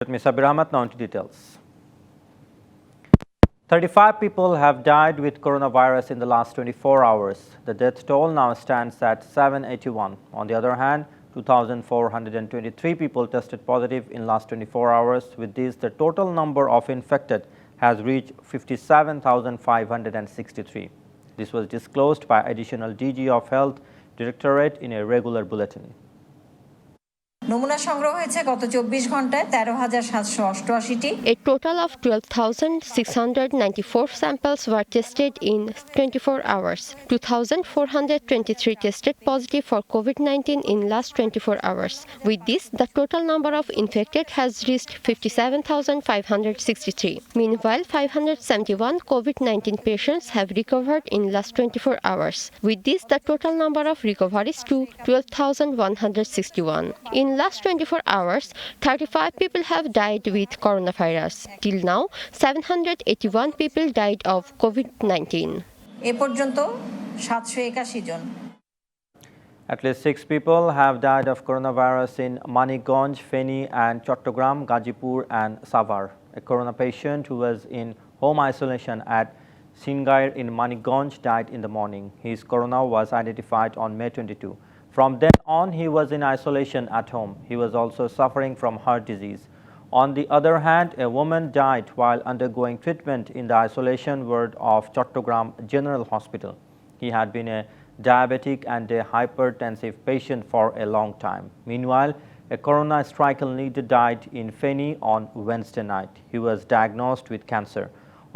With me, Sabir Ahmed, now into details. 35 people have died with coronavirus in the last 24 hours. The death toll now stands at 781. On the other hand, 2,423 people tested positive in last 24 hours. With this, the total number of infected has reached 57,563. This was disclosed by Additional DG of Health Directorate in a regular bulletin. নমুনা সংগ্রহ হয়েছে গত 24 ঘন্টায় 13,788টি। A total of 12,694 samples were tested in 24 hours. 2,423 tested positive for COVID-19 in last 24 hours. With this, the total number of infected has reached 57,563. Meanwhile, 571 COVID-19 patients have recovered in last 24 hours. With this, the total number of recoveries to 12,161. In last 24 hours, 35 people have died with coronavirus. Till now, 781 people died of COVID-19. এ পর্যন্ত 781 জন। At least 6 people have died of coronavirus in Maniganj, Feni and Chattogram, Gazipur and Savar. A corona patient who was in home isolation at Singair in Maniganj died in the morning. His corona was identified on May 22. From then on, he was in isolation at home. He was also suffering from heart disease. On the other hand, a woman died while undergoing treatment in the isolation ward of Chattogram General Hospital. He had been a diabetic and a hypertensive patient for a long time. Meanwhile, a corona-stricken leader died in Feni on Wednesday night. He was diagnosed with cancer.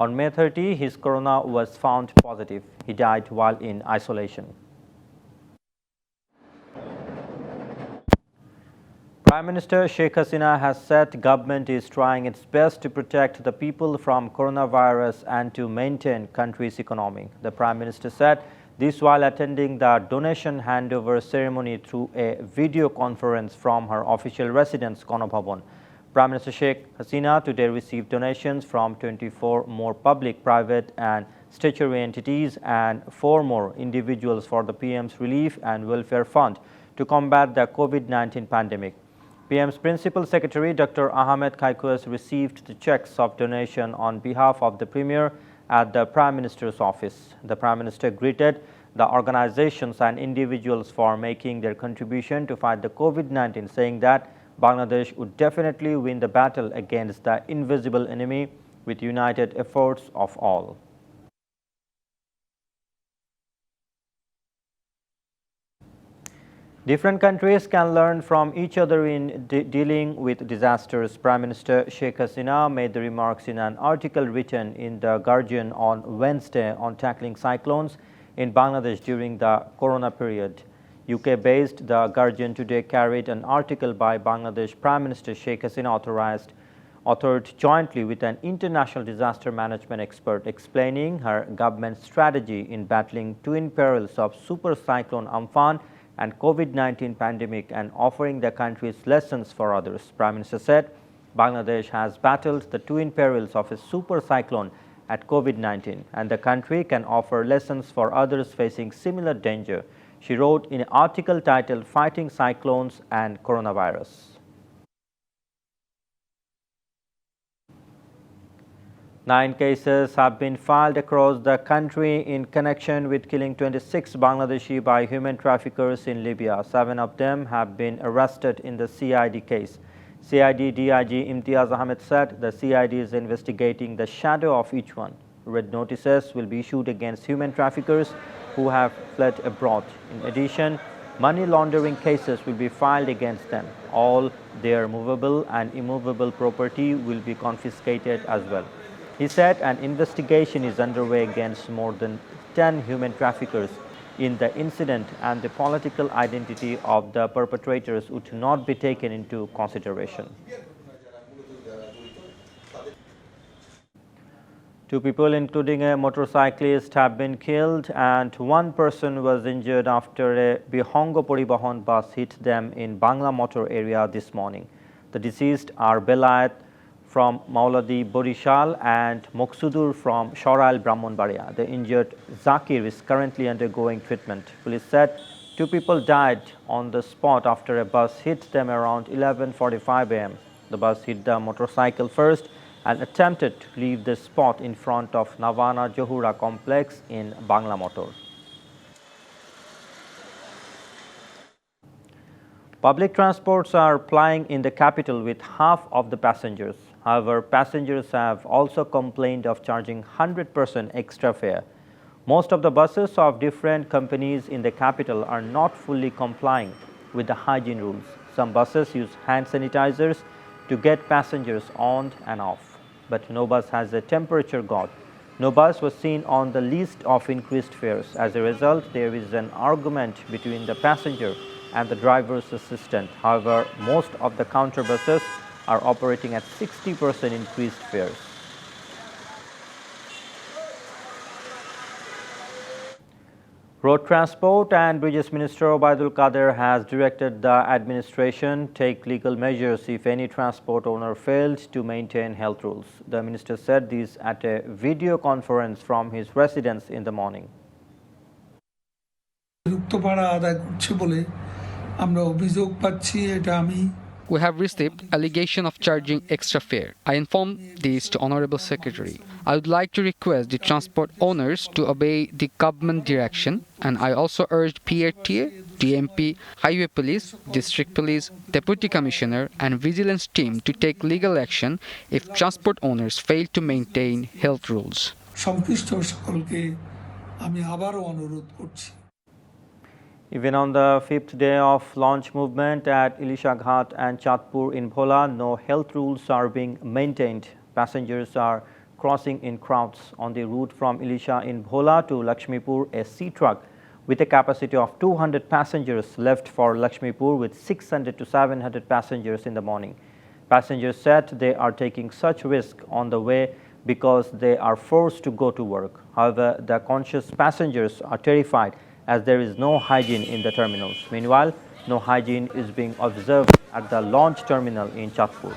On May 30, his corona was found positive. He died while in isolation. Prime Minister Sheikh Hasina has said government is trying its best to protect the people from coronavirus and to maintain country's economy. The Prime Minister said this while attending the donation handover ceremony through a video conference from her official residence, Kono Bhavan. Prime Minister Sheikh Hasina today received donations from 24 more public, private and statutory entities and 4 more individuals for the PM's Relief and Welfare Fund to combat the COVID-19 pandemic. PM's Principal Secretary Dr. Ahmed Kaikous received the checks of donation on behalf of the Premier at the Prime Minister's office. The Prime Minister greeted the organizations and individuals for making their contribution to fight the COVID-19, saying that Bangladesh would definitely win the battle against the invisible enemy with united efforts of all. Different countries can learn from each other in dealing with disasters. Prime Minister Sheikh Hasina made the remarks in an article written in The Guardian on Wednesday on tackling cyclones in Bangladesh during the corona period. UK-based The Guardian today carried an article by Bangladesh Prime Minister Sheikh Hasina authored jointly with an international disaster management expert, explaining her government's strategy in battling twin perils of super cyclone Amphan and COVID-19 pandemic and offering the country's lessons for others. Prime Minister said Bangladesh has battled the twin perils of a super cyclone at COVID-19 and the country can offer lessons for others facing similar danger. She wrote in an article titled Fighting Cyclones and Coronavirus. Nine cases have been filed across the country in connection with killing 26 Bangladeshi by human traffickers in Libya. 7 of them have been arrested in the CID case. CID DIG Imtiaz Ahmed said the CID is investigating the shadow of each one. Red notices will be issued against human traffickers who have fled abroad. In addition, money laundering cases will be filed against them. All their movable and immovable property will be confiscated as well. He said an investigation is underway against more than 10 human traffickers in the incident and the political identity of the perpetrators would not be taken into consideration. 2 people, including a motorcyclist, have been killed and 1 person was injured after a Bihongo Poribohon bus hit them in Bangla Motor area this morning. The deceased are Belayat from Mauladi Borishal and Moksudur from Shorail Brahmanbaria. The injured Zakir is currently undergoing treatment. Police said 2 people died on the spot after a bus hit them around 11:45 a.m. The bus hit the motorcycle first and attempted to leave the spot in front of Navana Johura complex in Bangla Motor. Public transports are plying in the capital with half of the passengers. However, passengers have also complained of charging 100% extra fare. Most of the buses of different companies in the capital are not fully complying with the hygiene rules. Some buses use hand sanitizers to get passengers on and off. But no bus has a temperature gauge. No bus was seen on the list of increased fares. As a result, there is an argument between the passenger and the driver's assistant. However, most of the counter buses are operating at 60% increased fares. Road Transport and Bridges Minister Obaidul Kader has directed the administration take legal measures if any transport owner failed to maintain health rules. The minister said this at a video conference from his residence in the morning. We have received allegation of charging extra fare. I informed this to Honorable Secretary. I would like to request the transport owners to obey the government direction, and I also urged PRTA, DMP, Highway Police, District Police, Deputy Commissioner and Vigilance team to take legal action if transport owners fail to maintain health rules. Even on the fifth day of launch movement at Ilisha Ghat and Chatpur in Bhola, no health rules are being maintained. Passengers are crossing in crowds on the route from Ilisha in Bhola to Lakshmipur. A sea truck with a capacity of 200 passengers left for Lakshmipur with 600 to 700 passengers in the morning. Passengers said they are taking such risk on the way because they are forced to go to work. However, the conscious passengers are terrified as there is no hygiene in the terminals. Meanwhile, no hygiene is being observed at the launch terminal in Chatpur.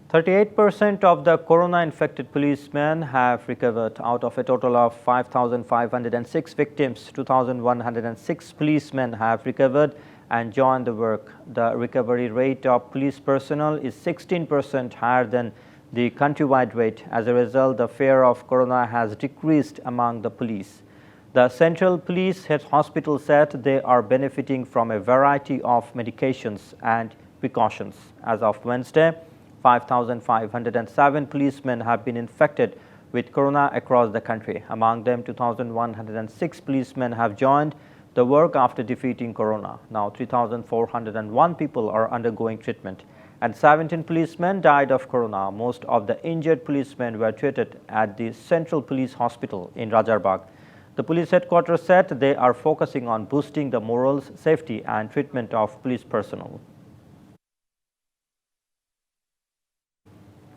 38% of the corona-infected policemen have recovered. Out of a total of 5,506 victims, 2,106 policemen have recovered and joined the work. The recovery rate of police personnel is 16% higher than the countrywide rate. As a result, the fear of corona has decreased among the police. The Central Police Head Hospital said they are benefiting from a variety of medications and precautions. As of Wednesday, 5,507 policemen have been infected with corona across the country. Among them, 2,106 policemen have joined the work after defeating corona. Now, 3,401 people are undergoing treatment, and 17 policemen died of corona. Most of the injured policemen were treated at the Central Police Hospital in Rajarbagh. The police headquarters said they are focusing on boosting the morals, safety and treatment of police personnel.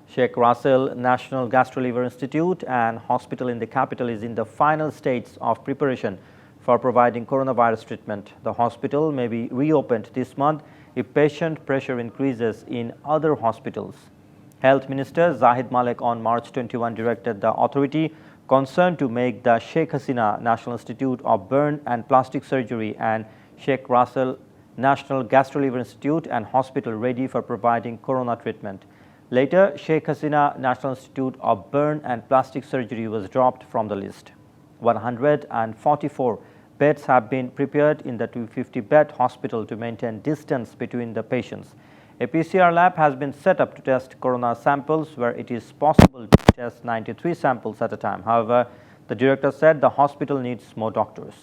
Sheikh Russell National Gastroliver Institute and Hospital in the capital is in the final stages of preparation for providing coronavirus treatment. The hospital may be reopened this month if patient pressure increases in other hospitals. Health Minister Zahid Malik on March 21 directed the authority concerned to make the Sheikh Hasina National Institute of Burn and Plastic Surgery and Sheikh Russell National Gastroliver Institute and Hospital ready for providing corona treatment. Later, Sheikh Hasina National Institute of Burn and Plastic Surgery was dropped from the list. 144 beds have been prepared in the 250-bed hospital to maintain distance between the patients. A PCR lab has been set up to test corona samples where it is possible to test 93 samples at a time. However, the director said the hospital needs more doctors.